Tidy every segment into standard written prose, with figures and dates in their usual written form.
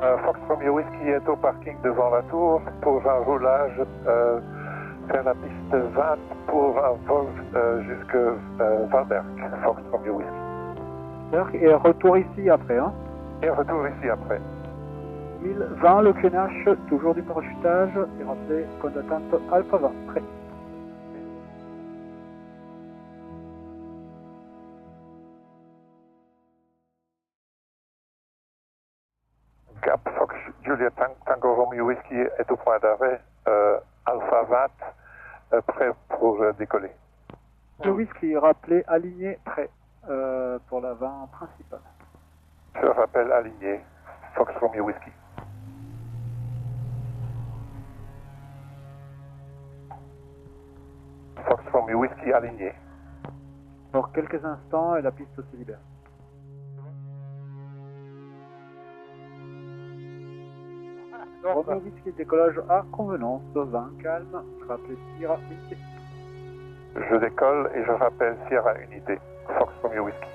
Fox Romeo Whiskey est au parking devant la tour pour un roulage vers la piste 20 pour un vol jusque Valberg. Fox Romeo Whiskey. Et retour ici après, hein? Et retour ici après. 1020, le QNH, toujours du parachutage, et rappelez, point d'attente Alpha 20, prêt. Gap Fox Juliet Tango Romeo Whiskey est au point d'arrêt, Alpha 20, prêt pour décoller. Le whisky, rappelez, aligné, prêt, pour la 20 principale. Je rappelle aligné, Fox Romeo Whiskey. Fox Romeo Whiskey aligné. Pour quelques instants et la piste se libère. Romeo Whiskey, décollage à convenance, 20 calme, rappelez Sierra unité. Je décolle et je rappelle Sierra unité, Fox Romeo Whiskey.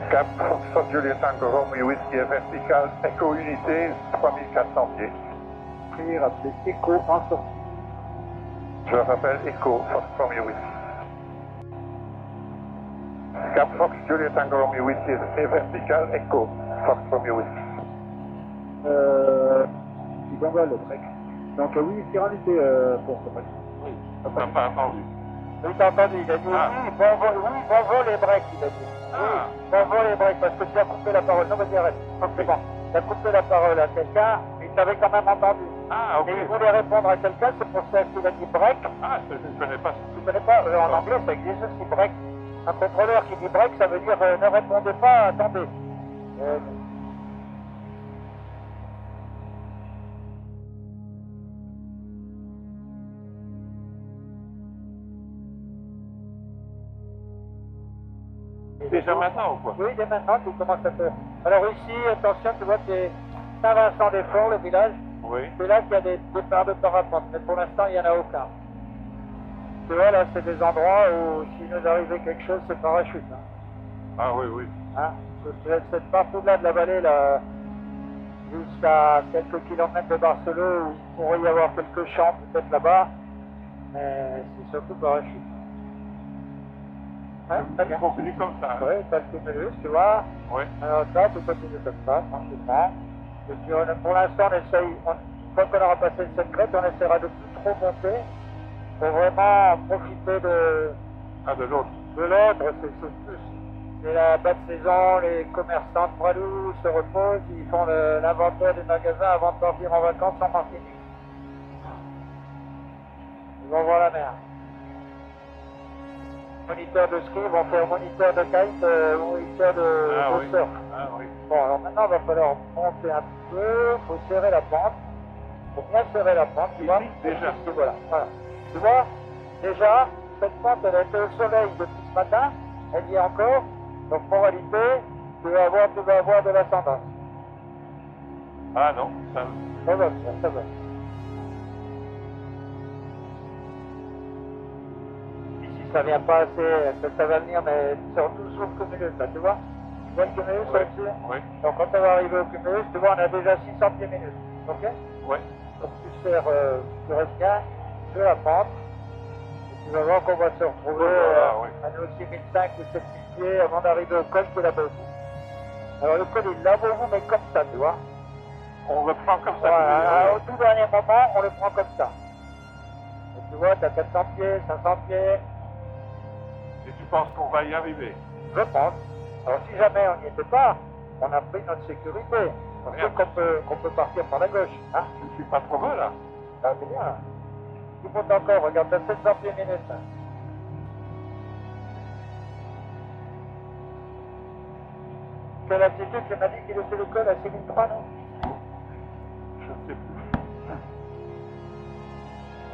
Cap Fox Juliet Tango Romeo Whiskey est vertical, Echo unité, 3400 pieds. Puis rappelez Echo en sortie. Je rappelle Echo, Fox Romeo Whiskey. Cap Fox Juliet Tango Romeo Whiskey est vertical, Echo, Fox Romeo Whiskey. Il va le break. Donc oui, Sierra unité pour ce break. Oui, ça n'a pas entendu. Oui, t'as entendu, il a dit oui, bon vol les breaks, il a dit. Ah. Oui, bon vol les breaks, parce que tu as coupé la parole. Non, vas-y, arrête. C'est bon. Tu as coupé la parole à quelqu'un, mais tu avais quand même entendu. Ah, ok. Et il voulait répondre à quelqu'un, c'est pour ça qu'il a dit break. Ah, je ne connais pas ça. Tu connais pas, en anglais, ça existe aussi, break. Un contrôleur qui dit break, ça veut dire ne répondez pas, attendez. Déjà maintenant ou quoi? Oui, dès maintenant, tu commences à faire. Alors ici, attention, tu vois, c'est Saint-Vincent-des-Forts, le village. Oui. C'est là qu'il y a des départs de parapente, mais pour l'instant, il n'y en a aucun. Tu vois, là, c'est des endroits où, s'il nous arrivait quelque chose, c'est parachute. Hein. Ah oui, oui. Hein? Cette partie-là de la vallée, là, jusqu'à quelques kilomètres de Barcelone, où il pourrait y avoir quelques champs, peut-être là-bas, mais c'est surtout parachute. Hein? Très bien. On continue comme ça. Hein? Oui, parce que tu vois. Oui. Alors ça, tu continues comme ça, tranquillement. Et puis pour l'instant, on essaye, une fois qu'on aura passé le 7 crêtes, on essaiera de plus trop monter pour vraiment profiter de... Ah, de l'autre. De l'autre, c'est la basse saison, les commerçants de Bradou se reposent, ils font l'inventaire des magasins avant de partir en vacances en Martinique. Ils vont voir la mer. Moniteur de ski, vont faire moniteur de kite, moniteur de oui. surf. Ah oui. Bon, alors maintenant, il va falloir monter un petit peu, il faut serrer la pente. Il faut bien serrer la pente, tu vois. Déjà. Voilà, voilà. Tu vois, déjà, cette pente, elle a été au soleil depuis ce matin, elle y est encore. Donc, moralité, tu vas avoir de l'ascendance. Ah non, ça... Ça va, ça va. Ça vient pas assez, ça va venir, mais surtout sur le cumulus, là, tu vois. Tu vois le cumulus là-dessus? Oui. Donc quand on va arriver au cumulus, tu vois, on a déjà 600 pieds minutes, ok? Oui. Donc tu restes bien sur la pente, et tu vas voir qu'on va se retrouver à nos 6005 ou 7000 pieds avant d'arriver au col qui est là-bas. Alors le col il est là-bas, mais comme ça, tu vois. On le prend comme ça. Voilà, au tout dernier moment, on le prend comme ça. Et tu vois, tu as 400 pieds, 500 pieds. Et tu penses qu'on va y arriver? Je pense. Alors si jamais on n'y était pas, on a pris notre sécurité. On sait qu'on peut partir par la gauche. Hein? Je ne suis pas trop bas là. Ah, c'est bien. Tu montes encore, regarde, t'as 700 pieds minutes. Quelle altitude, tu m'as dit qu'il était le col à 6003, non? Je ne sais plus.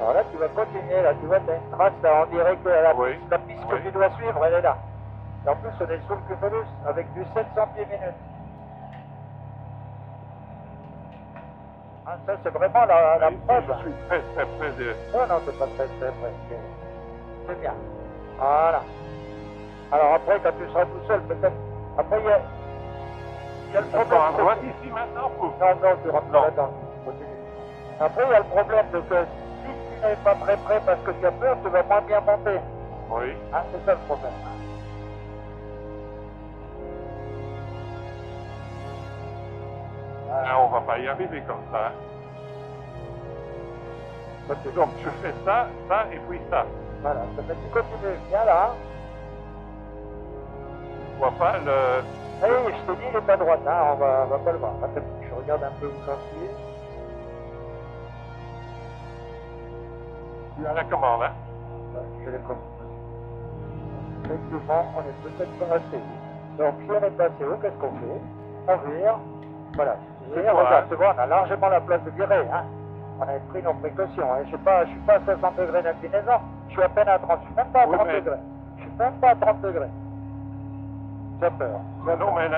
Alors là, tu vas continuer, là, tu vois, tu as une trace, là, on dirait que la piste que tu dois suivre, elle est là. Et en plus, on est sous le cumulus, avec du 700 pieds minutes. Hein, ça, c'est vraiment la Oui, preuve. je suis très très près de... Non, non, c'est pas très près. C'est bien. Voilà. Alors après, quand tu seras tout seul, peut-être... Après, il y a le On problème... part à droite ici maintenant pour... Non, tu rentres pas là-dedans. Continue. Après, il y a le problème de que si tu n'es pas très près parce que tu as peur, tu vas moins bien monter. Oui. Hein, c'est ça le problème. Ah, on va pas y arriver comme ça. Hein. Donc je fais ça, ça et puis ça. Voilà, ça fait que tu continues. Viens là. Je vois pas le... Oui, je te dis, il est à droite, hein, on va pas le voir. Attends, je regarde un peu où j'en suis. Tu as la commande, hein? Je les comprends. Effectivement, on est peut-être pas assez haut. Donc, si on est pas assez haut, qu'est-ce qu'on fait? On vire. Voilà. Et regarde, tu vois, on a largement la place de virer, hein. On a pris nos précautions, hein. Je suis pas à 60 degrés d'inclinaison, je suis à peine à 30, je suis même pas à 30 degrés. Je suis même pas à 30 degrés. J'ai peur. Non, mais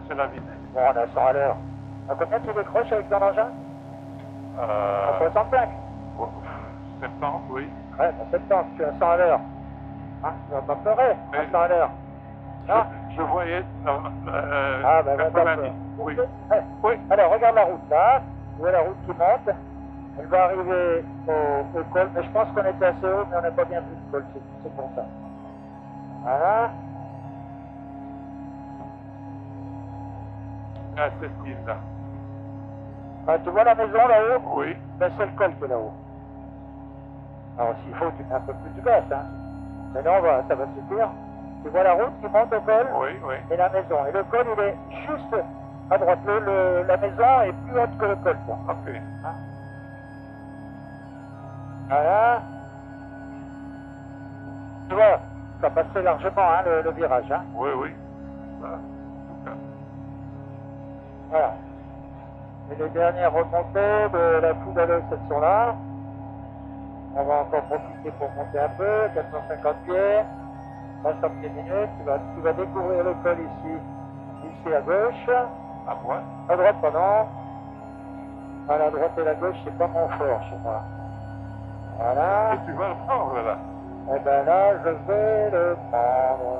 c'est la vitesse. Bon, on est à 100 à l'heure. À combien tu décroches avec ton engin? À 65. 70, oui. Ouais, à 70, tu es à 100 à l'heure. Hein, tu vas pas pleurer, à 100 à l'heure. Non? Je voyais... Ah, ben, 90, oui. Ouais. Oui. Alors, regarde la route là. Vous voyez la route qui monte. Elle va arriver au col. Mais je pense qu'on était assez haut, mais on n'a pas bien vu le col. C'est pour ça. Voilà. À cette île-là. Ben, tu vois la maison là-haut? Oui. Ben, c'est le col qui est là-haut. Alors, s'il faut, tu mets un peu plus de gaz, hein. Mais non, ça va suffire. Tu vois la route qui monte au col? Oui, oui. Et la maison. Et le col, il est juste à droite. La maison est plus haute que le col, quoi. Ok. Hein? Voilà. Tu vois, ça passait largement, hein, le virage, hein. Oui, oui. Voilà. En tout cas. Voilà. Et les dernières remontées de la Foudalosse, elles sont là. On va encore profiter pour monter un peu, 450 pieds. 300 pieds minutes, tu vas découvrir le col ici à gauche. À droite. À droite, pardon. À la droite et la gauche, c'est pas mon fort chez moi. Voilà. Et tu vas le prendre là. Et ben là, je vais le prendre.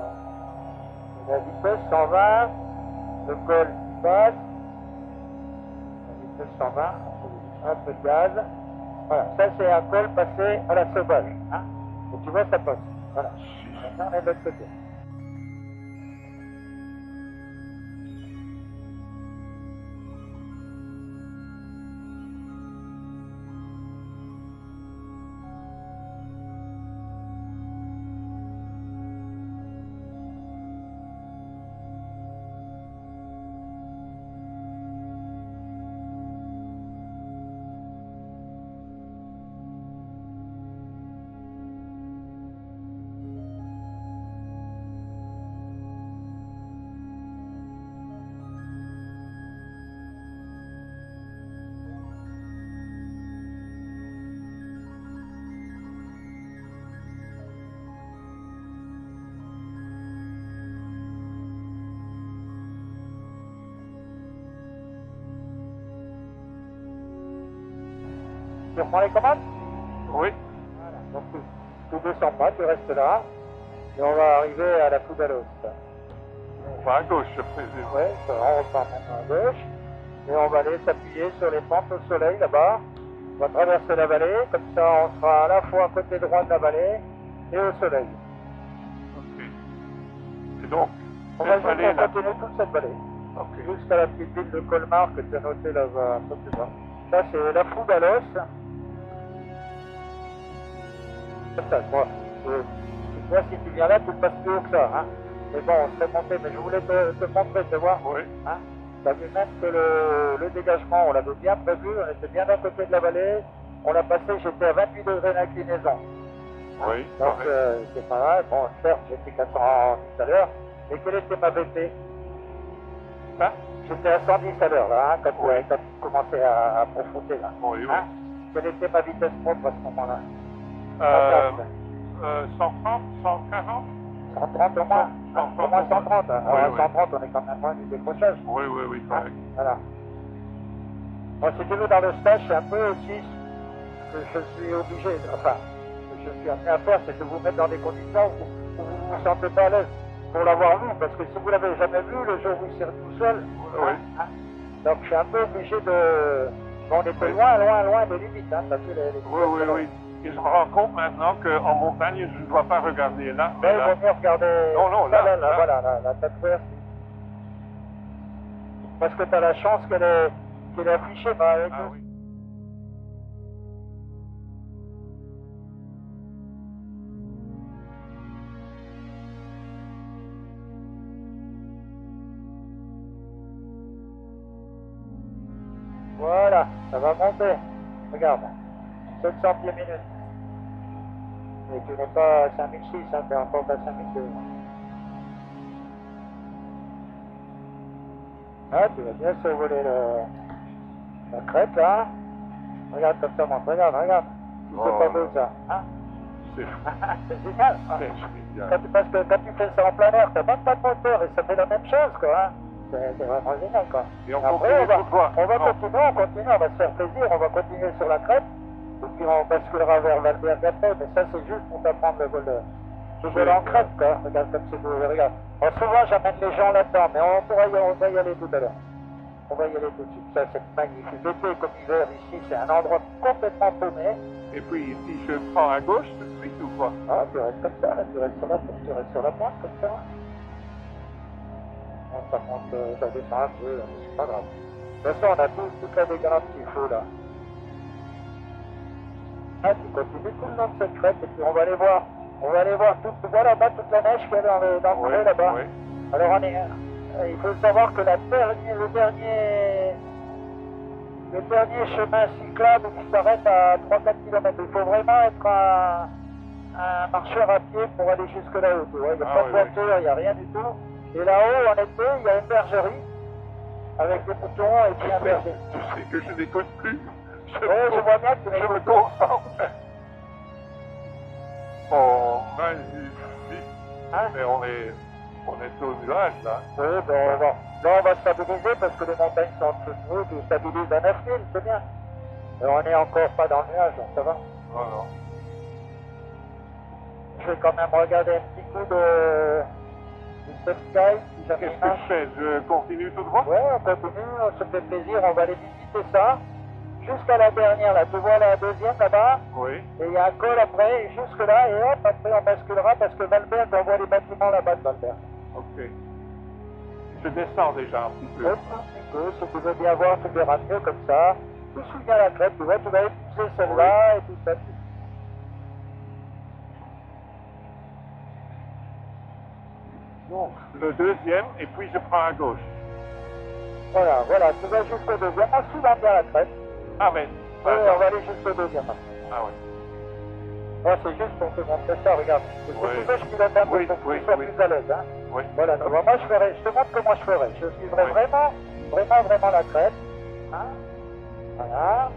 La vitesse 120, le col qui passe. La vitesse 120, un peu de gaz. Voilà, ça c'est un col passé à la sauvage. Hein. Et tu vois, ça passe. Voilà. Maintenant, on est de l'autre côté. Tu reprends les commandes? Oui. Voilà, donc tu descends pas, tu restes là, et on va arriver à la Foudalosse. On va à gauche, je présume. Oui, on repart maintenant à gauche, et on va aller s'appuyer sur les pentes au soleil là-bas. On va traverser la vallée, comme ça on sera à la fois côté droit de la vallée et au soleil. Ok. Et donc, On va cette vallée là. continuer toute cette vallée, Ok. jusqu'à la petite ville de Colmar que tu as notée là-bas, un peu plus bas. Ça c'est la Foudalosse. Moi, tu vois, si tu viens là, tu ne passes plus haut que ça. Hein. Mais bon, on serait monté, mais je voulais te montrer, tu vois. Oui. Hein. Tu as vu même que le dégagement, on l'avait bien prévu, on était bien d'un côté de la vallée. On l'a passé, j'étais à 28 degrés d'inclinaison. Hein. Oui. Donc, c'est pas mal. Bon, certes, j'étais 400 tout à l'heure. Et quelle était ma BP? Hein? J'étais à 110 à l'heure, là, hein, quand tu commençais à profonder, là. Oui, oui. Hein. Quelle était ma vitesse propre à ce moment-là? 130, 140? 130 au moins, au moins 130. Alors Oui, à oui. 130, on est quand même loin du décrochage. Oui, oui, oui, correct. Voilà. Bon, si tu veux, dans le stage, c'est un peu aussi ce que je suis obligé, enfin, ce que je suis amené à faire, c'est de vous mettre dans des conditions où vous ne vous sentez pas à l'aise pour l'avoir vu, parce que si vous l'avez jamais vu, le jour où il sert tout seul, Oui. hein, donc je suis un peu obligé de... Bon, on était loin des limites, hein, parce que les Oui. Et je me rends compte maintenant qu'en montagne, je ne dois pas regarder là. Mais il vaut mieux regarder... Non, là. Voilà, la tête verte. Parce que tu as la chance qu'elle est affichée, bah, avec Ah oui. Voilà, ça va monter. Regarde, 700 pieds minutes. Et tu n'es pas à 5006, hein, tu es encore à 5002. Ah, tu vas bien survoler la crête là. Regarde comme ça monte, regarde. C'est pas beau ça. Hein? C'est C'est génial. Hein? génial. Parce que quand tu fais ça en plein air, tu n'as même pas de moteur et ça fait la même chose quoi. Hein? C'est vraiment génial quoi. Et on Après, continue tout droit. on va continuer, on va se faire plaisir, on va continuer sur la crête. Et puis on basculera vers Valberg après, mais ça c'est juste pour t'apprendre le vol en crête quoi. Regarde comme c'est beau, regarde. Alors, souvent j'amène les gens là-dedans, mais on va y aller tout à l'heure. On va y aller tout de suite, ça c'est magnifique. L'été comme hiver ici, c'est un endroit complètement paumé. Et puis, si je prends à gauche tout de suite ou quoi? Ah, tu restes comme ça, là, tu restes sur la pointe comme ça. Bon, ça monte, ça descend un peu, c'est pas grave. De toute façon, on a toute la dégrade qu'il faut là. Ah, tu continues tout le long de cette crête et puis on va aller voir. On va aller voir voilà là-bas toute la neige qu'il y a dans le pré là-bas. Oui. Alors il faut savoir que le dernier chemin cyclable qui s'arrête à 3-4 km. Il faut vraiment être un marcheur à pied pour aller jusque là-haut. Il n'y a pas de voiture, il n'y a rien du tout. Et là-haut, en été, il y a une bergerie avec des moutons et puis un berger. Tu sais que je n'écoute plus. Oui, je vois bien que tu Je me concentre. Oh, magnifique. Hein? Mais on est au nuage là. Oui, ben là on va stabiliser parce que les montagnes sont en dessous de nous, tu stabilises à 9000, c'est bien. Et on n'est encore pas dans le nuage, donc ça va. Non. Je vais quand même regarder un petit coup de Step Sky, si jamais Qu'est-ce que je fais? Je continue tout droit? Ouais, on continue, on se fait plaisir, on va aller visiter ça. Jusqu'à la dernière, là, tu vois la deuxième là-bas. Oui. Et il y a un col après, et jusque là, et hop, après on basculera parce que Valberg, on voit les bâtiments là-bas de Valberg. Ok. Je descends déjà un petit peu. Un petit peu, si tu veux bien voir, tu verras mieux comme ça. Tu souviens la crête, tu vois, tu vas épouser celle-là, et tout ça. Donc, le deuxième, et puis je prends à gauche. Voilà, tu vas jusqu'au deuxième, en suivant bien la crête. Ah, mais. Oui, on va aller jusqu'au deuxième. Ah, oui. Oh, c'est juste pour te montrer ça, regarde. Si tu veux, je pilote un peu pour que tu sois plus à l'aise. Hein. Oui. Voilà, donc moi je te montre comment je ferai. Je suivrai vraiment la crête. Hein. Voilà.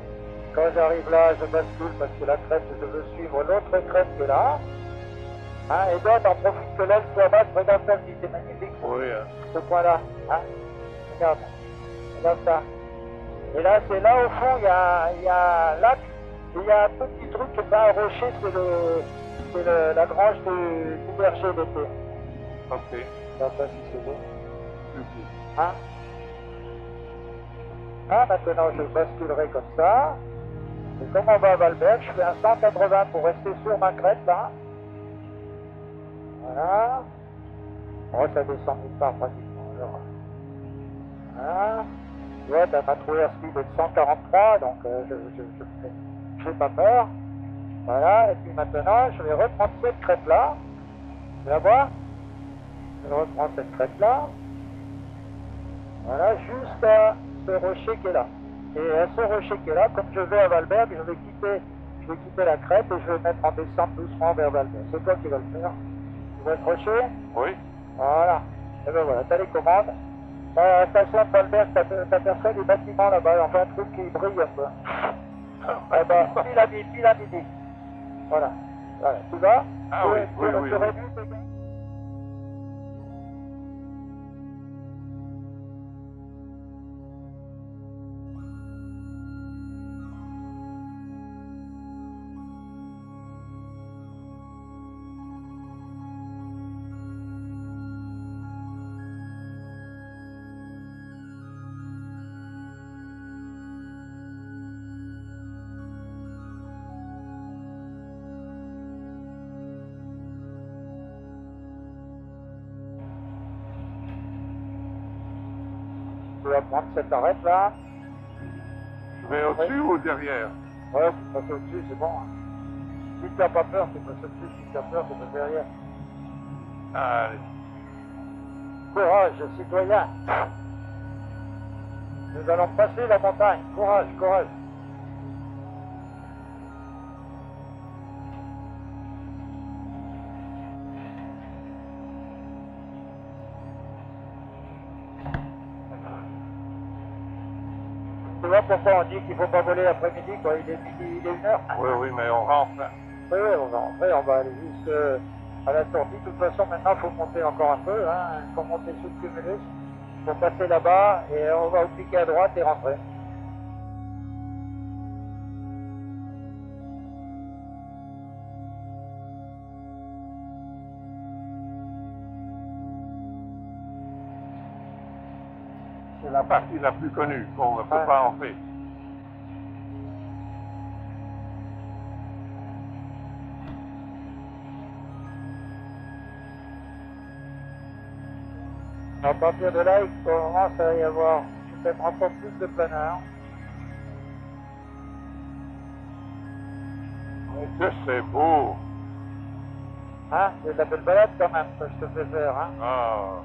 Quand j'arrive là, je bascule parce que la crête, je veux suivre l'autre crête qui est là. Hein, et donc, t'en profites que l'aile soit basse, regarde ça, si c'est magnifique. Oui. Ce point-là. Hein. Regarde ça. Et là, c'est là au fond, il y a un lac. Il y a un petit truc, c'est pas un rocher, c'est la grange du berger d'été. Ok. Regarde ça si c'est beau. Merci. Hein? Ah, maintenant je basculerai comme ça. Et comme on va à Valberg, je fais un 180 pour rester sur ma crête là. Voilà. Oh, ça descend nulle part pratiquement. Alors. Voilà. Tu vois, t'as ma true airspeed de 143, donc je n'ai pas peur. Voilà, et puis maintenant, je vais reprendre cette crête-là. Tu vas voir? Je vais reprendre cette crête-là. Voilà, jusqu'à ce rocher qui est là. Et à ce rocher qui est là, comme je vais à Valberg, je vais quitter la crête et je vais mettre en descente doucement vers Valberg. C'est toi qui vas le faire. Tu vas accrocher? Oui. Voilà. Et ben voilà, t'as les commandes. À la station de Valberg, t'aperçois des bâtiments là-bas, enfin un truc qui brille un peu. Ah bah, pile à midi. Voilà. Tu vas? Ah oui. Tu aurais vu tes gars? Tu vas prendre cette arête là. Je vais au-dessus ou derrière? Ouais, tu passes au-dessus, c'est bon. Si tu n'as pas peur, tu passes au-dessus. Si tu as peur, tu passes derrière. Allez. Courage, citoyen. Nous allons passer la montagne. Courage, courage. Tu vois pourquoi on dit qu'il ne faut pas voler l'après-midi quand il est midi, il est 1h? Oui, oui, mais on rentre. Oui, on va rentrer, on va aller jusqu'à la sortie. De toute façon, maintenant, il faut monter encore un peu. Hein. Il faut monter sous le cumulus. Il faut passer là-bas et on va cliquer à droite et rentrer. C'est la partie la plus connue qu'on ne peut pas en faire. À partir de là, il commence à y avoir peut-être encore plus de planeurs. Que c'est beau. Hein, c'est de la belle balade quand même que je te fais faire. Hein. Ah.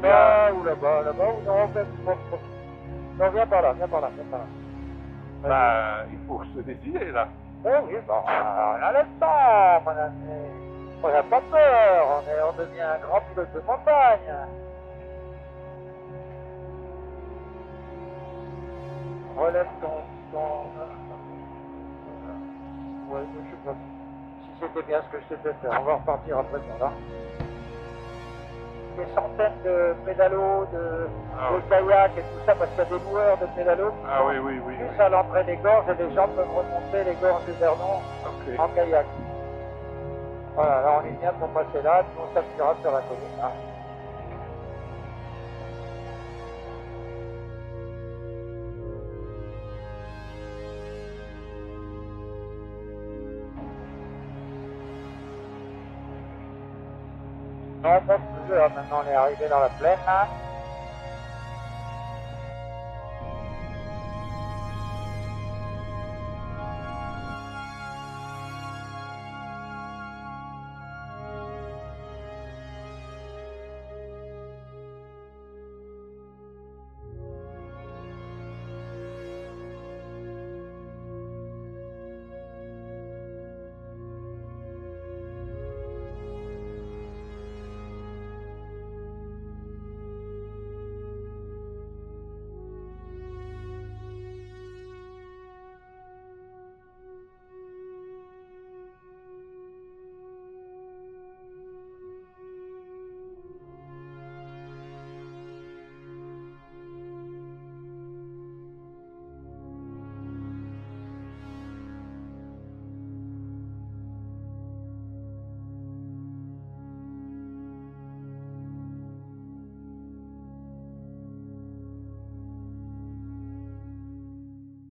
Là ou là-bas, ou non, non, viens par là, viens par là. Bah, il faut se décider là. Oh oui, bon, on a le temps, mon ami. On n'a pas peur, on devient un grand pilote de montagne. Relève ton... Ouais, je sais pas si c'était bien ce que je t'ai fait faire. On va repartir après ça, là. Des centaines de pédalos, de kayaks et tout ça, parce qu'il y a des loueurs de pédalos. Ah oui, oui, oui. Plus à l'entrée des gorges, et les gens peuvent remonter les gorges du Vernon en kayak. Voilà, là on est bien pour passer là, puis on s'appuiera sur la colline. Hein. Non, on monte plus là, maintenant on est arrivé dans la plaine là.